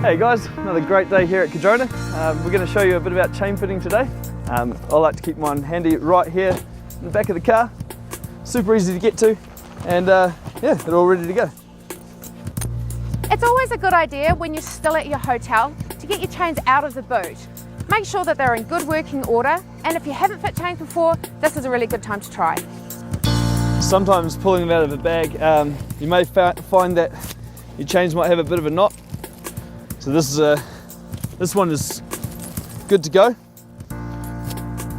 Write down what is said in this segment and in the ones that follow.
Hey guys, another great day here at Cardrona. We're going to show you a bit about chain fitting today. I like to keep mine handy right here in the back of the car. Super easy to get to, and yeah, they're all ready to go. It's always a good idea when you're still at your hotel to get your chains out of the boot. Make sure that they're in good working order, and if you haven't fit chains before, this is a really good time to try. Sometimes pulling them out of a bag, you may find that your chains might have a bit of a knot. So this one is good to go.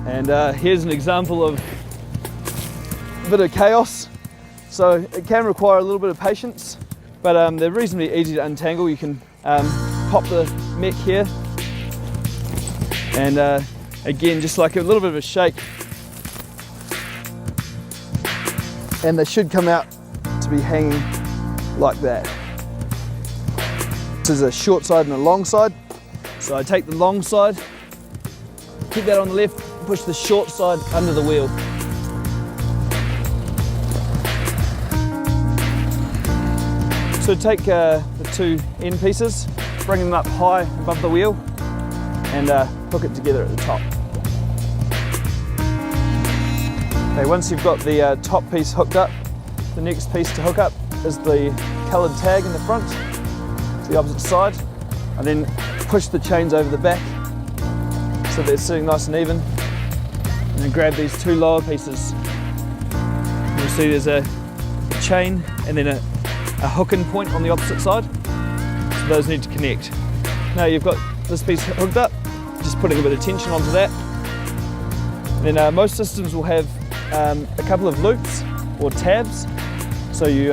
And here's an example of a bit of chaos. So it can require a little bit of patience, but they're reasonably easy to untangle. You can pop the mech here, and again, just like a little bit of a shake, and they should come out to be hanging like that. This is a short side and a long side. So I take the long side, keep that on the left, push the short side under the wheel. So take the two end pieces, bring them up high above the wheel, and hook it together at the top. Okay, once you've got the top piece hooked up, the next piece to hook up is the coloured tag in the front, to the opposite side, and then push the chains over the back so they're sitting nice and even. And then grab these two lower pieces. You'll see there's a chain and then a hooking point on the opposite side, so those need to connect. Now you've got this piece hooked up, just putting a bit of tension onto that. And then most systems will have a couple of loops or tabs, so you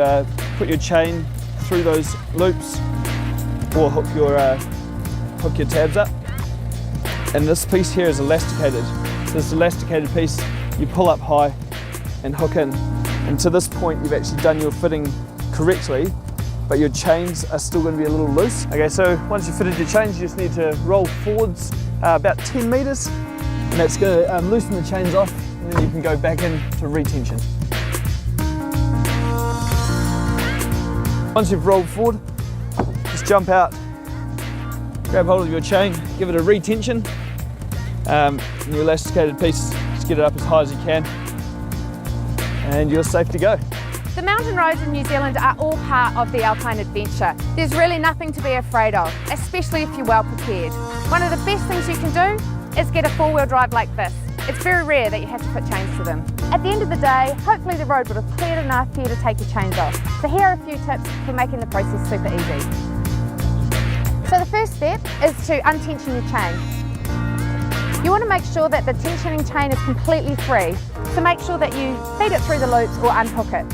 put your chain through those loops or hook your tabs up. And this piece here is elasticated. So this elasticated piece you pull up high and hook in. And to this point you've actually done your fitting correctly, but your chains are still going to be a little loose. Okay, so once you've fitted your chains, you just need to roll forwards about 10 metres, and that's going to loosen the chains off, and then you can go back into retention. Once you've rolled forward, just jump out, grab hold of your chain, give it a retension, and your elasticated piece, just get it up as high as you can, and you're safe to go. The mountain roads in New Zealand are all part of the alpine adventure. There's really nothing to be afraid of, especially if you're well prepared. One of the best things you can do is get a four-wheel drive like this. It's very rare that you have to put chains to them. At the end of the day, hopefully the road would have cleared enough for you to take your chains off. So here are a few tips for making the process super easy. So the first step is to untension your chain. You want to make sure that the tensioning chain is completely free, so make sure that you feed it through the loops or unhook it.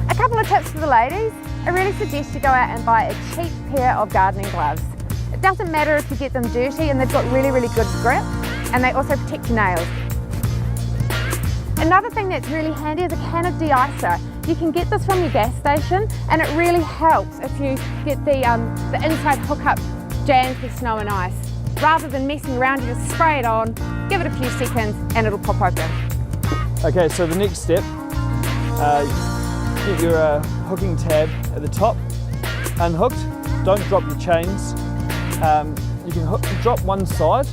A couple of tips for the ladies. I really suggest you go out and buy a cheap pair of gardening gloves. It doesn't matter if you get them dirty, and they've got really, really good grip, and they also protect your nails. Another thing that's really handy is a can of de-icer. You can get this from your gas station, and it really helps if you get the inside hookup jammed with snow and ice. Rather than messing around, you just spray it on, give it a few seconds, and it'll pop open. Okay, so the next step, get your hooking tab at the top unhooked. Don't drop your chains. You can drop one side,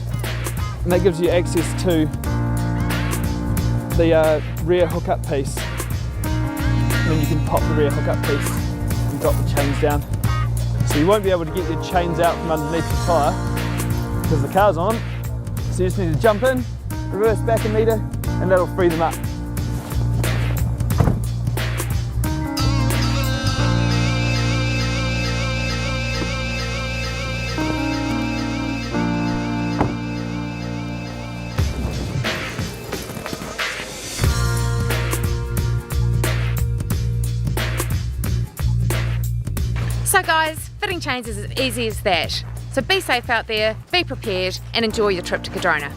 and that gives you access to the rear hookup piece. And then you can pop the rear hookup piece and drop the chains down. So you won't be able to get your chains out from underneath the tyre because the car's on. So you just need to jump in, reverse back a metre, and that'll free them up. So guys, fitting chains is as easy as that. So be safe out there, be prepared, and enjoy your trip to Cardrona.